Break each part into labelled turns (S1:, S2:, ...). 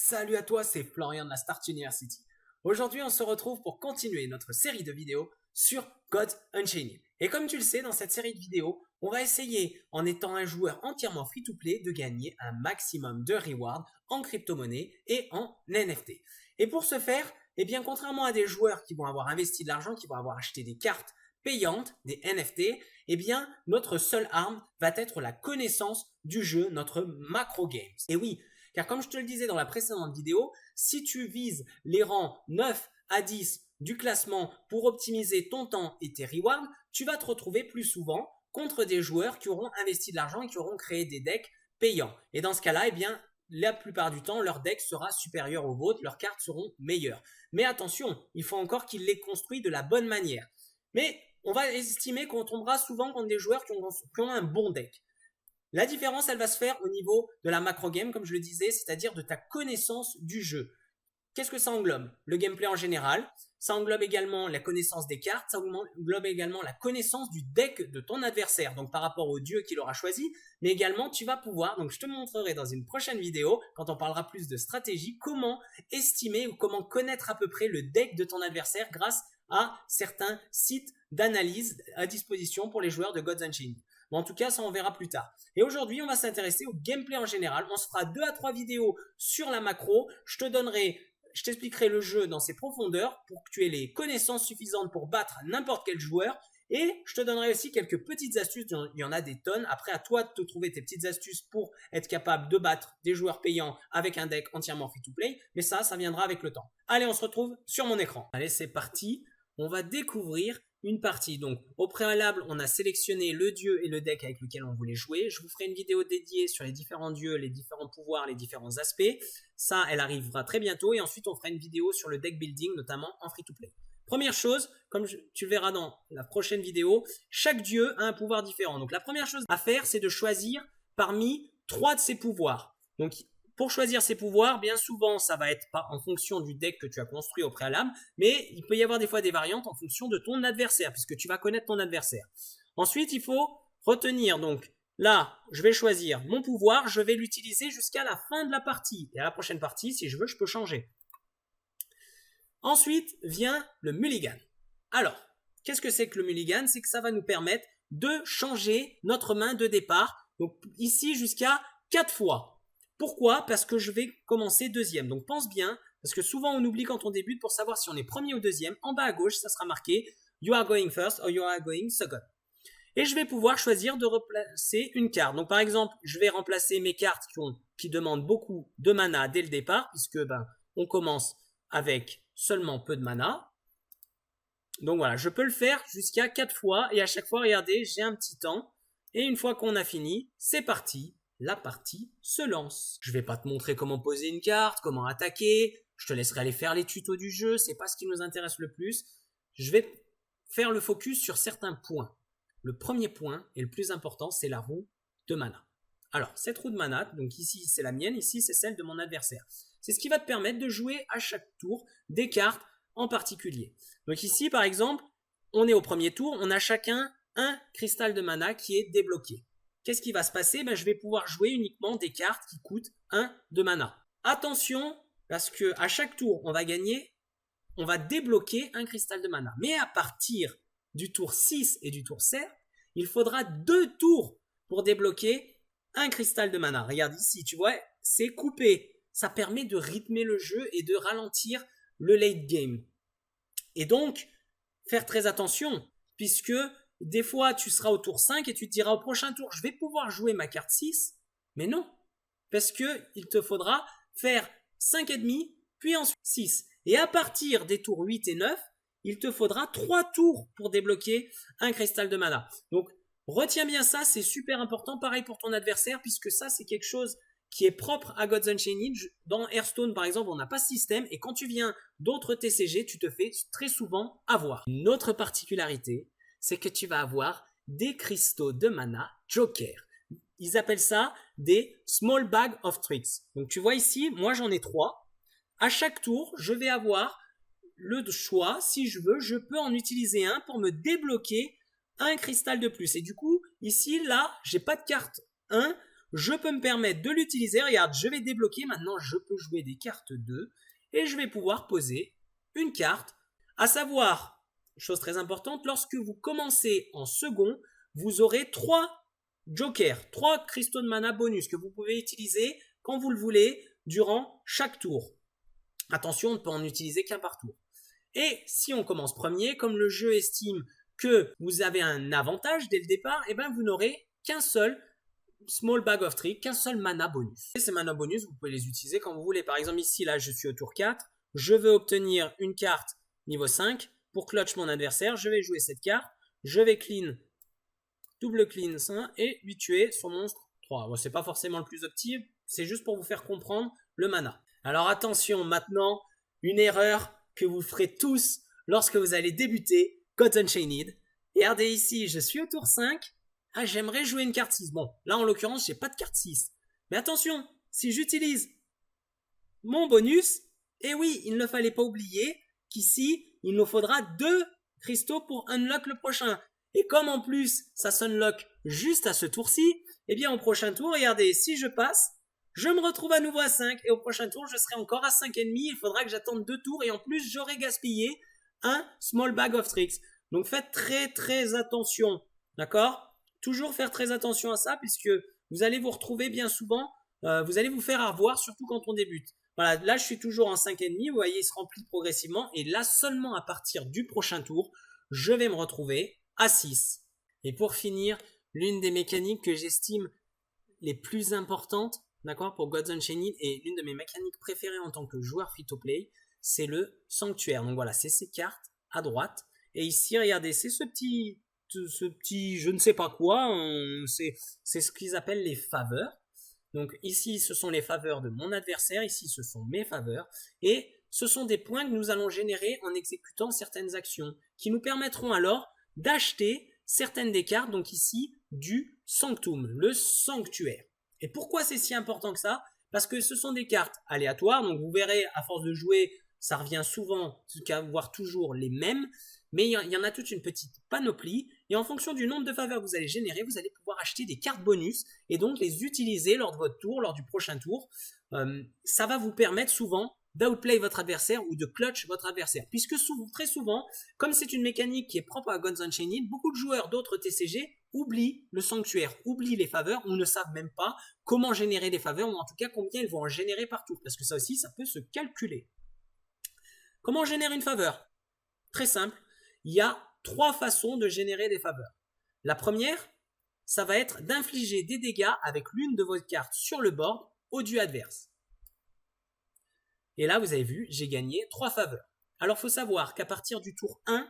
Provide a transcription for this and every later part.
S1: Salut à toi, c'est Florian de la Start University. Aujourd'hui, on se retrouve pour continuer notre série de vidéos sur Gods Unchained. Et comme tu le sais, dans cette série de vidéos, on va essayer, en étant un joueur entièrement free-to-play, de gagner un maximum de rewards en crypto-monnaie et en NFT. Et pour ce faire, eh bien, contrairement à des joueurs qui vont avoir investi de l'argent, qui vont avoir acheté des cartes payantes, des NFT, eh bien, notre seule arme va être la connaissance du jeu, notre macro games. Et oui, car comme je te le disais dans la précédente vidéo, si tu vises les rangs 9 à 10 du classement pour optimiser ton temps et tes rewards, tu vas te retrouver plus souvent contre des joueurs qui auront investi de l'argent et qui auront créé des decks payants. Et dans ce cas-là, eh bien, la plupart du temps, leur deck sera supérieur au vôtre, leurs cartes seront meilleures. Mais attention, il faut encore qu'ils les construisent de la bonne manière. Mais on va estimer qu'on tombera souvent contre des joueurs qui ont un bon deck. La différence, elle va se faire au niveau de la macro game, comme je le disais, c'est-à-dire de ta connaissance du jeu. Qu'est-ce que ça englobe? Le gameplay en général, ça englobe également la connaissance des cartes, ça englobe également la connaissance du deck de ton adversaire, donc par rapport au dieu qu'il aura choisi, mais également tu vas pouvoir, donc je te montrerai dans une prochaine vidéo, quand on parlera plus de stratégie, comment estimer ou comment connaître à peu près le deck de ton adversaire grâce à certains sites d'analyse à disposition pour les joueurs de Gods Unchained. Mais en tout cas, ça on verra plus tard. Et aujourd'hui, on va s'intéresser au gameplay en général. On se fera 2 à 3 vidéos sur la macro. Je t'expliquerai le jeu dans ses profondeurs pour que tu aies les connaissances suffisantes pour battre n'importe quel joueur. Et je te donnerai aussi quelques petites astuces, il y en a des tonnes. Après, à toi de te trouver tes petites astuces pour être capable de battre des joueurs payants avec un deck entièrement free-to-play. Mais ça viendra avec le temps. Allez, on se retrouve sur mon écran. Allez, c'est parti. On va découvrir une partie. Donc, au préalable, on a sélectionné le dieu et le deck avec lequel on voulait jouer. Je vous ferai une vidéo dédiée sur les différents dieux, les différents pouvoirs, les différents aspects. Ça, elle arrivera très bientôt. Et ensuite, on fera une vidéo sur le deck building, notamment en free-to-play. Première chose, comme tu le verras dans la prochaine vidéo, chaque dieu a un pouvoir différent. Donc, la première chose à faire, c'est de choisir parmi 3 de ses pouvoirs. Donc, pour choisir ses pouvoirs, bien souvent, ça va être pas en fonction du deck que tu as construit au préalable, mais il peut y avoir des fois des variantes en fonction de ton adversaire, puisque tu vas connaître ton adversaire. Ensuite, il faut retenir, donc là, je vais choisir mon pouvoir, je vais l'utiliser jusqu'à la fin de la partie. Et à la prochaine partie, si je veux, je peux changer. Ensuite vient le mulligan. Alors, qu'est-ce que c'est que le mulligan? C'est que ça va nous permettre de changer notre main de départ, donc ici jusqu'à 4 fois. Pourquoi? Parce que je vais commencer deuxième. Donc pense bien, parce que souvent on oublie quand on débute pour savoir si on est premier ou deuxième. En bas à gauche, ça sera marqué You are going first or you are going second. Et je vais pouvoir choisir de replacer une carte. Donc par exemple, je vais remplacer mes cartes qui demandent beaucoup de mana dès le départ, puisque on commence avec seulement peu de mana. Donc voilà, je peux le faire jusqu'à 4 fois et à chaque fois, regardez, j'ai un petit temps. Et une fois qu'on a fini, c'est parti. La partie se lance. Je vais pas te montrer comment poser une carte, comment attaquer. Je te laisserai aller faire les tutos du jeu. C'est pas ce qui nous intéresse le plus. Je vais faire le focus sur certains points. Le premier point et le plus important, c'est la roue de mana. Alors, cette roue de mana, donc ici c'est la mienne, ici c'est celle de mon adversaire. C'est ce qui va te permettre de jouer à chaque tour des cartes en particulier. Donc ici, par exemple, on est au premier tour, on a chacun un cristal de mana qui est débloqué. Qu'est-ce qui va se passer? Je vais pouvoir jouer uniquement des cartes qui coûtent 1 de mana. Attention, parce que à chaque tour, on va débloquer un cristal de mana. Mais à partir du tour 6 et du tour 7, il faudra 2 tours pour débloquer un cristal de mana. Regarde ici, tu vois, c'est coupé. Ça permet de rythmer le jeu et de ralentir le late game. Et donc, faire très attention, puisque des fois, tu seras au tour 5 et tu te diras au prochain tour, je vais pouvoir jouer ma carte 6. Mais non, parce qu'il te faudra faire 5,5, puis ensuite 6. Et à partir des tours 8 et 9, il te faudra 3 tours pour débloquer un cristal de mana. Donc, retiens bien ça, c'est super important. Pareil pour ton adversaire, puisque ça, c'est quelque chose qui est propre à Gods Unchained. Dans Hearthstone, par exemple, on n'a pas ce système. Et quand tu viens d'autres TCG, tu te fais très souvent avoir. Une autre particularité, c'est que tu vas avoir des cristaux de mana joker. Ils appellent ça des small bag of tricks. Donc tu vois ici, moi j'en ai 3. À chaque tour, je vais avoir le choix, si je veux, je peux en utiliser un pour me débloquer un cristal de plus. Et du coup, ici, là, j'ai pas de carte 1, je peux me permettre de l'utiliser. Regarde, je vais débloquer. Maintenant, je peux jouer des cartes 2 et je vais pouvoir poser une carte. À savoir, chose très importante, lorsque vous commencez en second, vous aurez 3 jokers, 3 cristaux de mana bonus que vous pouvez utiliser quand vous le voulez durant chaque tour. Attention, on ne peut en utiliser qu'un par tour. Et si on commence premier, comme le jeu estime que vous avez un avantage dès le départ, et bien vous n'aurez qu'un seul small bag of tricks, qu'un seul mana bonus. Et ces mana bonus, vous pouvez les utiliser quand vous voulez. Par exemple, ici, là, je suis au tour 4. Je veux obtenir une carte niveau 5 pour clutch mon adversaire. Je vais jouer cette carte. Je vais clean, double clean 5 et lui tuer son monstre 3. Bon, c'est pas forcément le plus optique, c'est juste pour vous faire comprendre le mana. Alors attention, maintenant, une erreur que vous ferez tous lorsque vous allez débuter God Unchained. Regardez ici, je suis au tour 5. Ah, j'aimerais jouer une carte 6. Bon, là en l'occurrence, j'ai pas de carte 6. Mais attention, si j'utilise mon bonus, et oui, il ne fallait pas oublier qu'ici, il nous faudra 2 cristaux pour unlock le prochain. Et comme en plus, ça s'unlock juste à ce tour-ci, eh bien au prochain tour, regardez, si je passe, je me retrouve à nouveau à 5 et au prochain tour, je serai encore à 5,5. Il faudra que j'attende 2 tours et en plus, j'aurai gaspillé un small bag of tricks. Donc faites très très attention, d'accord? Toujours faire très attention à ça puisque vous allez vous retrouver bien souvent, vous allez vous faire avoir surtout quand on débute. Voilà, là je suis toujours en 5,5, vous voyez, il se remplit progressivement et là seulement à partir du prochain tour, je vais me retrouver à 6. Et pour finir, l'une des mécaniques que j'estime les plus importantes, d'accord, pour Gods Unchained et l'une de mes mécaniques préférées en tant que joueur free-to-play, c'est le sanctuaire. Donc voilà, c'est ces cartes à droite. Et ici, regardez, c'est ce petit je ne sais pas quoi, c'est ce qu'ils appellent les faveurs. Donc ici, ce sont les faveurs de mon adversaire, ici, ce sont mes faveurs. Et ce sont des points que nous allons générer en exécutant certaines actions, qui nous permettront alors d'acheter certaines des cartes, donc ici, du Sanctum, le sanctuaire. Et pourquoi c'est si important que ça? Parce que ce sont des cartes aléatoires, donc vous verrez, à force de jouer, ça revient souvent, voire toujours les mêmes, mais il y en a toute une petite panoplie, et en fonction du nombre de faveurs que vous allez générer, vous allez pouvoir acheter des cartes bonus, et donc les utiliser lors de votre tour, lors du prochain tour. Ça va vous permettre souvent d'outplay votre adversaire ou de clutch votre adversaire, puisque très souvent, comme c'est une mécanique qui est propre à Gods Unchained, beaucoup de joueurs d'autres TCG oublient le sanctuaire, oublient les faveurs, ou ne savent même pas comment générer des faveurs, ou en tout cas combien ils vont en générer par tour, parce que ça aussi, ça peut se calculer. Comment générer une faveur? Très simple, il y a 3 façons de générer des faveurs. La première, ça va être d'infliger des dégâts avec l'une de vos cartes sur le board au dieu adverse. Et là, vous avez vu, j'ai gagné 3 faveurs. Alors, il faut savoir qu'à partir du tour 1,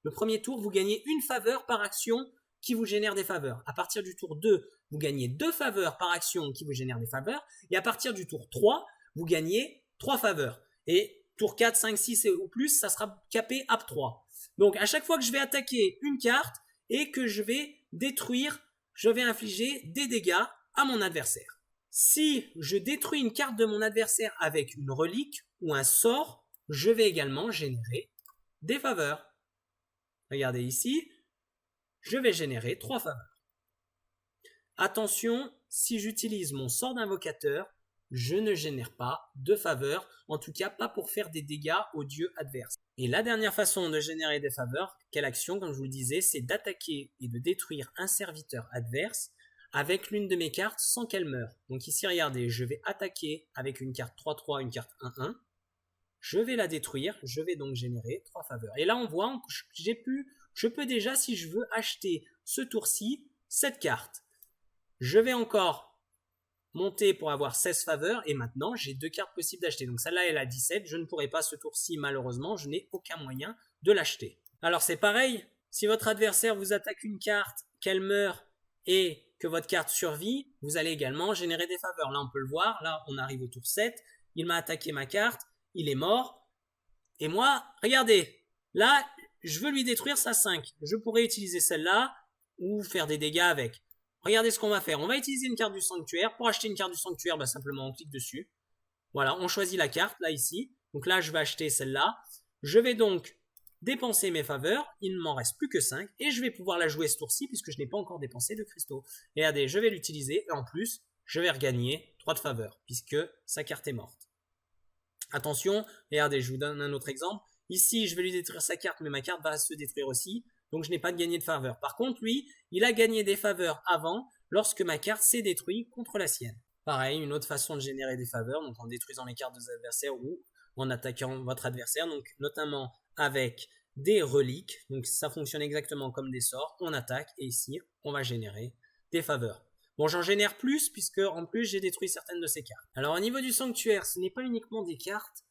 S1: le premier tour, vous gagnez une faveur par action qui vous génère des faveurs. À partir du tour 2, vous gagnez 2 faveurs par action qui vous génèrent des faveurs. Et à partir du tour 3, vous gagnez 3 faveurs. Et tour 4, 5, 6 ou plus, ça sera capé à 3. Donc, à chaque fois que je vais attaquer une carte et que je vais détruire, je vais infliger des dégâts à mon adversaire. Si je détruis une carte de mon adversaire avec une relique ou un sort, je vais également générer des faveurs. Regardez ici, je vais générer 3 faveurs. Attention, si j'utilise mon sort d'invocateur, je ne génère pas de faveurs, en tout cas pas pour faire des dégâts au dieu adverse. Et la dernière façon de générer des faveurs, quelle action, comme je vous le disais, c'est d'attaquer et de détruire un serviteur adverse avec l'une de mes cartes sans qu'elle meure. Donc ici, regardez, je vais attaquer avec une carte 3-3, une carte 1-1. Je vais la détruire, je vais donc générer 3 faveurs. Et là, on voit que je peux déjà, si je veux, acheter ce tour-ci, cette carte. Je vais encore monter pour avoir 16 faveurs et maintenant j'ai 2 cartes possibles d'acheter. Donc celle-là elle a 17, je ne pourrai pas ce tour-ci malheureusement, je n'ai aucun moyen de l'acheter. Alors c'est pareil, si votre adversaire vous attaque une carte, qu'elle meurt et que votre carte survit, vous allez également générer des faveurs. Là on peut le voir, là on arrive au tour 7, il m'a attaqué ma carte, il est mort et moi, regardez, là je veux lui détruire sa 5, je pourrais utiliser celle-là ou faire des dégâts avec. Regardez ce qu'on va faire. On va utiliser une carte du sanctuaire. Pour acheter une carte du sanctuaire, simplement on clique dessus. Voilà, on choisit la carte, là, ici. Donc là, je vais acheter celle-là. Je vais donc dépenser mes faveurs. Il ne m'en reste plus que 5. Et je vais pouvoir la jouer ce tour-ci, puisque je n'ai pas encore dépensé de cristaux. Regardez, je vais l'utiliser. Et en plus, je vais regagner 3 de faveur, puisque sa carte est morte. Attention, regardez, je vous donne un autre exemple. Ici, je vais lui détruire sa carte, mais ma carte va se détruire aussi, donc je n'ai pas gagné de faveur. Par contre, lui, il a gagné des faveurs avant, lorsque ma carte s'est détruite contre la sienne. Pareil, une autre façon de générer des faveurs, donc en détruisant les cartes des adversaires ou en attaquant votre adversaire, donc notamment avec des reliques. Donc ça fonctionne exactement comme des sorts. On attaque et ici, on va générer des faveurs. Bon, j'en génère plus puisque en plus j'ai détruit certaines de ces cartes. Alors au niveau du sanctuaire, ce n'est pas uniquement des cartes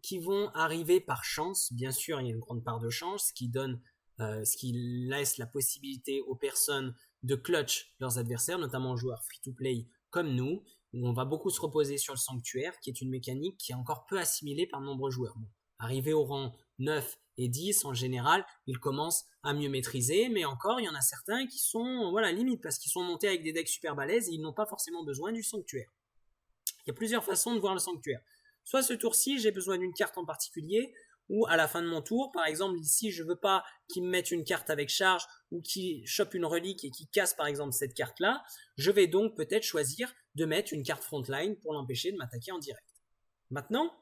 S1: qui vont arriver par chance. Bien sûr, il y a une grande part de chance, ce qui laisse la possibilité aux personnes de clutch leurs adversaires, notamment aux joueurs free-to-play comme nous, où on va beaucoup se reposer sur le sanctuaire, qui est une mécanique qui est encore peu assimilée par de nombreux joueurs. Bon, arrivé au rang 9 et 10, en général, ils commencent à mieux maîtriser, mais encore, il y en a certains qui sont limite, parce qu'ils sont montés avec des decks super balèzes et ils n'ont pas forcément besoin du sanctuaire. Il y a plusieurs façons de voir le sanctuaire. Soit ce tour-ci, j'ai besoin d'une carte en particulier, ou à la fin de mon tour, par exemple ici je veux pas qu'il me mette une carte avec charge ou qu'il chope une relique et qu'il casse par exemple cette carte là, je vais donc peut-être choisir de mettre une carte frontline pour l'empêcher de m'attaquer en direct. Maintenant,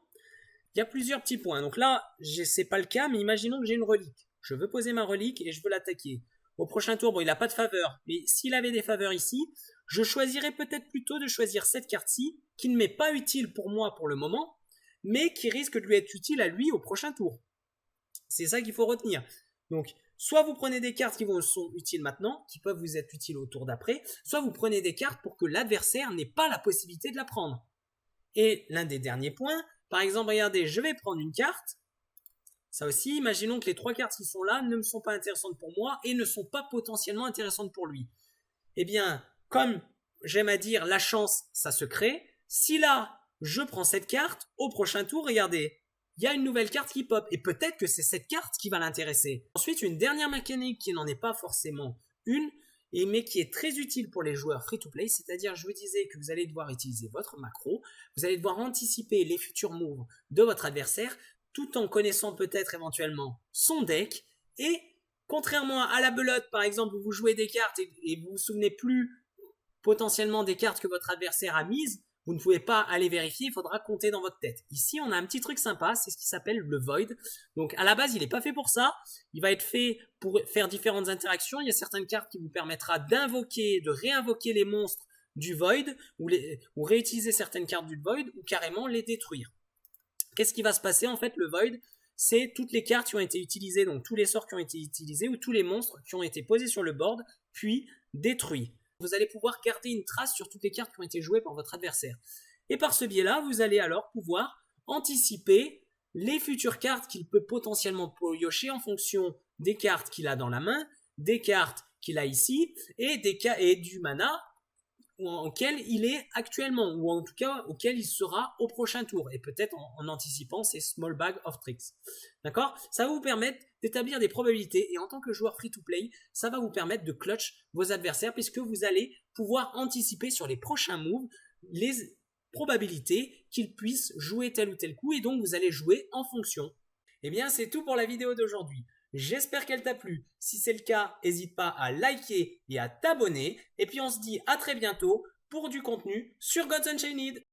S1: il y a plusieurs petits points, donc là c'est pas le cas, mais imaginons que j'ai une relique, je veux poser ma relique et je veux l'attaquer. Au prochain tour, bon il n'a pas de faveur, mais s'il avait des faveurs ici, je choisirais peut-être plutôt de choisir cette carte-ci, qui ne m'est pas utile pour moi pour le moment, mais qui risque de lui être utile à lui au prochain tour. C'est ça qu'il faut retenir. Donc, soit vous prenez des cartes qui vous sont utiles maintenant, qui peuvent vous être utiles au tour d'après, soit vous prenez des cartes pour que l'adversaire n'ait pas la possibilité de la prendre. Et l'un des derniers points, par exemple, regardez, je vais prendre une carte. Ça aussi, imaginons que les 3 cartes qui sont là ne me sont pas intéressantes pour moi et ne sont pas potentiellement intéressantes pour lui. Eh bien, comme j'aime à dire, la chance, ça se crée. Si là, je prends cette carte, au prochain tour, regardez, il y a une nouvelle carte qui pop, et peut-être que c'est cette carte qui va l'intéresser. Ensuite, une dernière mécanique qui n'en est pas forcément une, mais qui est très utile pour les joueurs free-to-play, c'est-à-dire, je vous disais que vous allez devoir utiliser votre macro, vous allez devoir anticiper les futurs moves de votre adversaire, tout en connaissant peut-être éventuellement son deck, et contrairement à la belote, par exemple, où vous jouez des cartes et vous vous souvenez plus potentiellement des cartes que votre adversaire a mises, vous ne pouvez pas aller vérifier, il faudra compter dans votre tête. Ici, on a un petit truc sympa, c'est ce qui s'appelle le Void. Donc, à la base, il n'est pas fait pour ça. Il va être fait pour faire différentes interactions. Il y a certaines cartes qui vous permettra d'invoquer, de réinvoquer les monstres du Void, ou réutiliser certaines cartes du Void, ou carrément les détruire. Qu'est-ce qui va se passer? En fait, le Void, c'est toutes les cartes qui ont été utilisées, donc tous les sorts qui ont été utilisés, ou tous les monstres qui ont été posés sur le board, puis détruits. Vous allez pouvoir garder une trace sur toutes les cartes qui ont été jouées par votre adversaire. Et par ce biais-là, vous allez alors pouvoir anticiper les futures cartes qu'il peut potentiellement piocher en fonction des cartes qu'il a dans la main, des cartes qu'il a ici, et du mana auquel il est actuellement, ou en tout cas auquel il sera au prochain tour, et peut-être en anticipant ces small bag of tricks. D'accord? Ça va vous permettre d'établir des probabilités, et en tant que joueur free-to-play, ça va vous permettre de clutch vos adversaires, puisque vous allez pouvoir anticiper sur les prochains moves les probabilités qu'ils puissent jouer tel ou tel coup, et donc vous allez jouer en fonction. Eh bien, c'est tout pour la vidéo d'aujourd'hui. J'espère qu'elle t'a plu. Si c'est le cas, n'hésite pas à liker et à t'abonner. Et puis on se dit à très bientôt pour du contenu sur Gods Unchained.